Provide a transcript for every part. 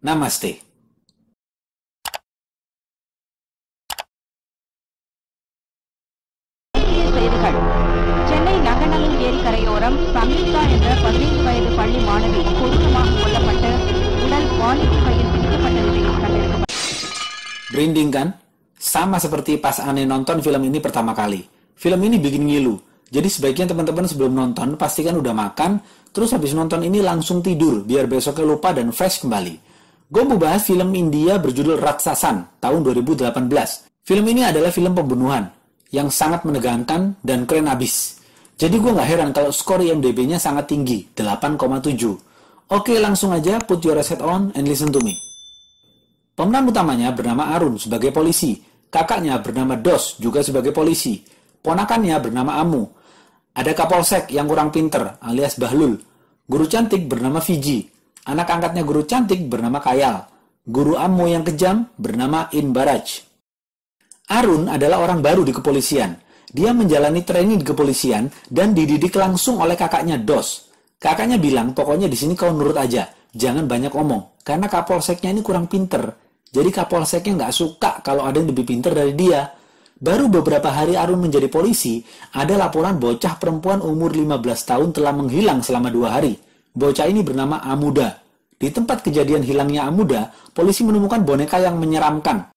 Namaste. செய்திகள். சென்னை நங்கநல்லூர் ஏரிக்கரையோரம் சம்யுக்தா என்ற 15 வயது பள்ளி மாணவி கொடூரமாக கொல்லப்பட்டு உடல் பாலித்தீன் பையில் பிடிக்கப்பட்ட நிலையில் கண்டெடுக்கப்பட்டது. Merinding kan? Sama seperti pas aneh nonton film ini pertama kali. Film ini bikin ngilu. Jadi sebaiknya teman-teman sebelum nonton pastikan udah makan, terus habis nonton ini langsung tidur biar besoknya lupa dan fresh kembali. Gue mau bahas film India berjudul Raksasan tahun 2018. Film ini adalah film pembunuhan yang sangat menegangkan dan keren abis. Jadi gue gak heran kalau skor IMDb-nya sangat tinggi, 8,7. Oke, langsung aja put your headset on and listen to me. Pemeran utamanya bernama Arun sebagai polisi, kakaknya bernama Dos juga sebagai polisi, ponakannya bernama Amu. Ada Kapolsek yang kurang pinter alias Bahlul, guru cantik bernama Fiji, anak angkatnya guru cantik bernama Kayal, guru Amu yang kejam bernama Inbaraj. Arun adalah orang baru di kepolisian. Dia menjalani training di kepolisian dan dididik langsung oleh kakaknya Dos. Kakaknya bilang, pokoknya di sini kau nurut aja, jangan banyak omong, karena Kapolseknya ini kurang pinter. Jadi Kapolseknya nggak suka kalau ada yang lebih pinter dari dia. Baru beberapa hari Arun menjadi polisi, ada laporan bocah perempuan umur 15 tahun telah menghilang selama 2 hari. Bocah ini bernama Amuda. Di tempat kejadian hilangnya Amuda, polisi menemukan boneka yang menyeramkan.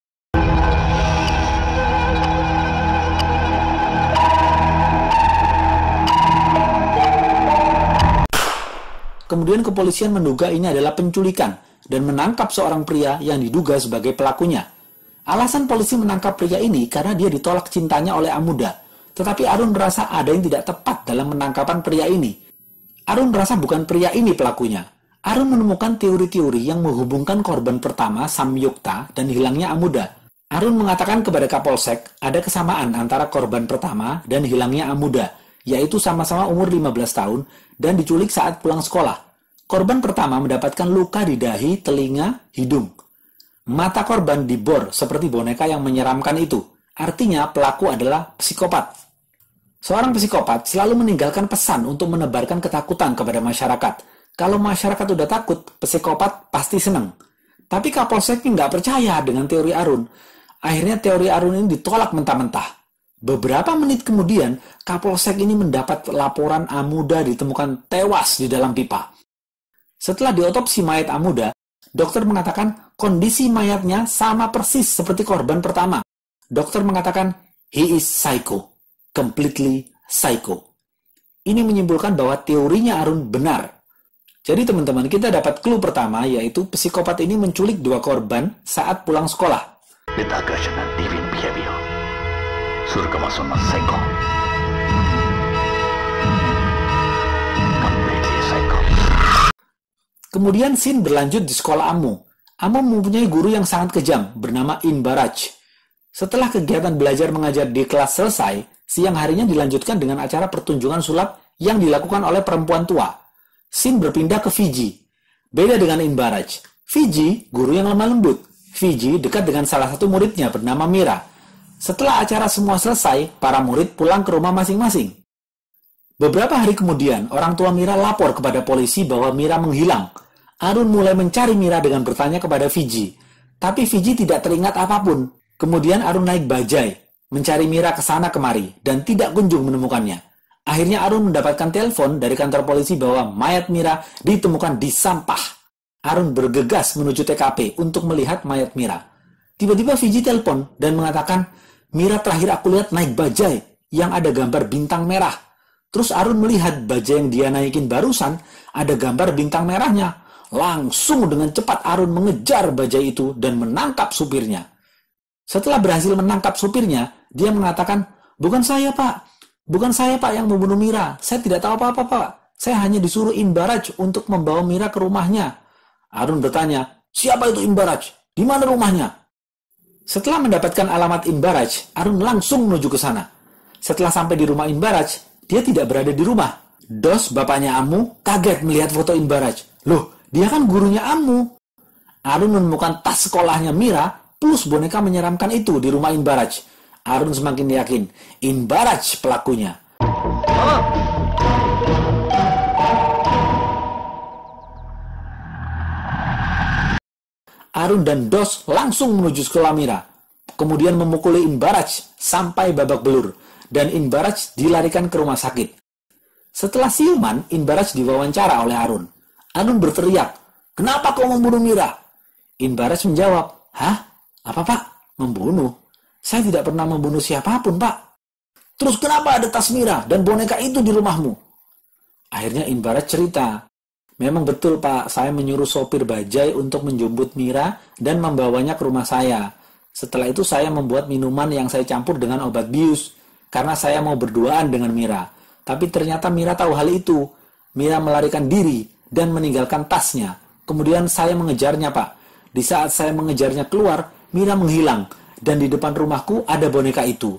Kemudian kepolisian menduga ini adalah penculikan dan menangkap seorang pria yang diduga sebagai pelakunya. Alasan polisi menangkap pria ini karena dia ditolak cintanya oleh Amuda. Tetapi Arun merasa ada yang tidak tepat dalam penangkapan pria ini. Arun merasa bukan pria ini pelakunya. Arun menemukan teori-teori yang menghubungkan korban pertama, Samyukta, dan hilangnya Amuda. Arun mengatakan kepada Kapolsek ada kesamaan antara korban pertama dan hilangnya Amuda, yaitu sama-sama umur 15 tahun dan diculik saat pulang sekolah. Korban pertama mendapatkan luka di dahi, telinga, hidung. Mata korban dibor seperti boneka yang menyeramkan itu. Artinya pelaku adalah psikopat. Seorang psikopat selalu meninggalkan pesan untuk menebarkan ketakutan kepada masyarakat. Kalau masyarakat udah takut, psikopat pasti seneng. Tapi Kapolseknya nggak percaya dengan teori Arun. Akhirnya teori Arun ini ditolak mentah-mentah. Beberapa menit kemudian, Kapolsek ini mendapat laporan Amuda ditemukan tewas di dalam pipa. Setelah diotopsi mayat Amuda, dokter mengatakan kondisi mayatnya sama persis seperti korban pertama. Dokter mengatakan, he is psycho, completely psycho. Ini menyimpulkan bahwa teorinya Arun benar. Jadi teman-teman, kita dapat clue pertama, yaitu psikopat ini menculik 2 korban saat pulang sekolah. Kemudian scene berlanjut di sekolah Amu. Amu mempunyai guru yang sangat kejam, bernama Inbaraj. Setelah kegiatan belajar mengajar di kelas selesai, siang harinya dilanjutkan dengan acara pertunjukan sulap yang dilakukan oleh perempuan tua. Scene berpindah ke Fiji. Beda dengan Inbaraj. Fiji, guru yang lemah lembut. Fiji dekat dengan salah satu muridnya bernama Mira. Setelah acara semua selesai, para murid pulang ke rumah masing-masing. Beberapa hari kemudian, orang tua Mira lapor kepada polisi bahwa Mira menghilang. Arun mulai mencari Mira dengan bertanya kepada Fiji. Tapi Fiji tidak teringat apapun. Kemudian Arun naik bajai, mencari Mira ke sana kemari, dan tidak kunjung menemukannya. Akhirnya Arun mendapatkan telepon dari kantor polisi bahwa mayat Mira ditemukan di sampah. Arun bergegas menuju TKP untuk melihat mayat Mira. Tiba-tiba Fiji telepon dan mengatakan, Mira terakhir aku lihat naik bajai yang ada gambar bintang merah. Terus Arun melihat bajai yang dia naikin barusan ada gambar bintang merahnya. Langsung dengan cepat Arun mengejar bajai itu dan menangkap supirnya. Setelah berhasil menangkap supirnya, dia mengatakan, bukan saya pak yang membunuh Mira. Saya tidak tahu apa-apa pak. Saya hanya disuruh Inbaraj untuk membawa Mira ke rumahnya. Arun bertanya, siapa itu Inbaraj? Di mana rumahnya? Setelah mendapatkan alamat Inbaraj, Arun langsung menuju ke sana. Setelah sampai di rumah Inbaraj, dia tidak berada di rumah. Dos, bapaknya Amu, kaget melihat foto Inbaraj. Loh, dia kan gurunya Amu. Arun menemukan tas sekolahnya Mira plus boneka menyeramkan itu di rumah Inbaraj. Arun semakin yakin, Inbaraj pelakunya. Arun dan Dos langsung menuju sekolah Mira, kemudian memukuli Inbaraj sampai babak belur, dan Inbaraj dilarikan ke rumah sakit. Setelah siuman, Inbaraj diwawancara oleh Arun. Arun berteriak, "Kenapa kau membunuh Mira?" Inbaraj menjawab, "Hah? Apa pak? Membunuh? Saya tidak pernah membunuh siapapun pak." "Terus kenapa ada tas Mira dan boneka itu di rumahmu?" Akhirnya Inbaraj cerita, "Memang betul pak, saya menyuruh sopir bajai untuk menjemput Mira dan membawanya ke rumah saya. Setelah itu saya membuat minuman yang saya campur dengan obat bius, karena saya mau berduaan dengan Mira. Tapi ternyata Mira tahu hal itu. Mira melarikan diri dan meninggalkan tasnya. Kemudian saya mengejarnya pak. Di saat saya mengejarnya keluar, Mira menghilang, dan di depan rumahku ada boneka itu."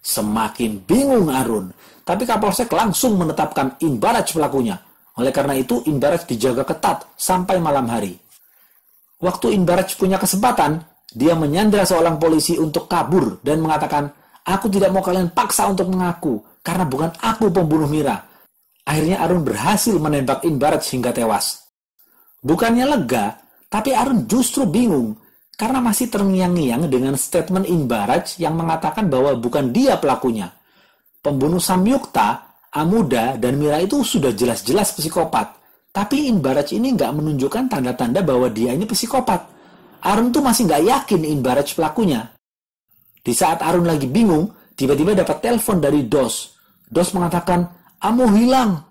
Semakin bingung Arun, tapi Kapolsek langsung menetapkan Inbaraj pelakunya. Oleh karena itu, Inbaraj dijaga ketat sampai malam hari. Waktu Inbaraj punya kesempatan, dia menyandra seorang polisi untuk kabur dan mengatakan, "Aku tidak mau kalian paksa untuk mengaku, karena bukan aku pembunuh Mira." Akhirnya Arun berhasil menembak Inbaraj hingga tewas. Bukannya lega, tapi Arun justru bingung, karena masih terngiang-ngiang dengan statement Inbaraj yang mengatakan bahwa bukan dia pelakunya. Pembunuh Samyukta, Amuda, dan Mira itu sudah jelas-jelas psikopat. Tapi Inbaraj ini nggak menunjukkan tanda-tanda bahwa dia ini psikopat. Arun tuh masih nggak yakin Inbaraj pelakunya. Di saat Arun lagi bingung, tiba-tiba dapat telepon dari Dos. Dos mengatakan, "Amu hilang."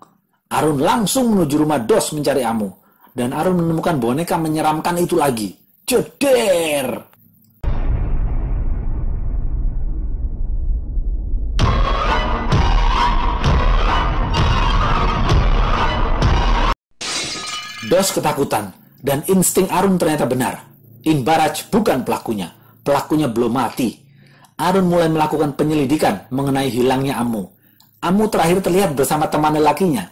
Arun langsung menuju rumah Dos mencari Amu. Dan Arun menemukan boneka menyeramkan itu lagi. Ceder! Dos ketakutan, dan insting Arun ternyata benar. Inbaraj bukan pelakunya. Pelakunya belum mati. Arun mulai melakukan penyelidikan mengenai hilangnya Amu. Amu terakhir terlihat bersama teman lelakinya.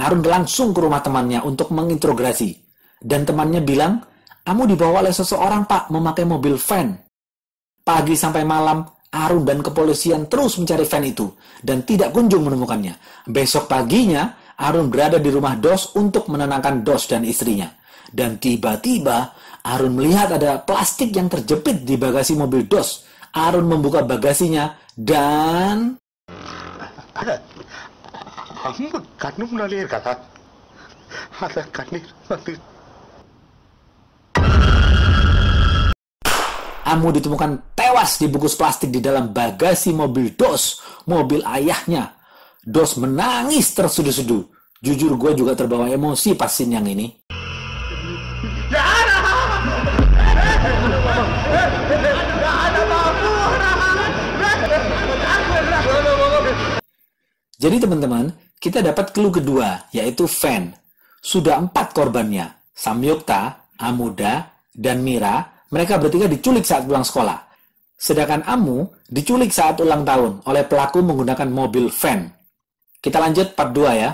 Arun langsung ke rumah temannya untuk menginterogasi. Dan temannya bilang, Amu dibawa oleh seseorang pak, memakai mobil van. Pagi sampai malam, Arun dan kepolisian terus mencari van itu, dan tidak kunjung menemukannya. Besok paginya, Arun berada di rumah Dos untuk menenangkan Dos dan istrinya. Dan tiba-tiba, Arun melihat ada plastik yang terjepit di bagasi mobil Dos. Arun membuka bagasinya, dan... Amu ditemukan tewas dibungkus plastik di dalam bagasi mobil Dos, mobil ayahnya. Dos menangis terseduh-seduh. Jujur gue juga terbawa emosi pas scene yang ini. Jadi teman-teman, kita dapat clue kedua, yaitu van. Sudah 4 korbannya, Samyukta, Amuda, dan Mira. Mereka bertiga diculik saat pulang sekolah. Sedangkan Amu diculik saat ulang tahun oleh pelaku menggunakan mobil van. Kita lanjut part 2 ya.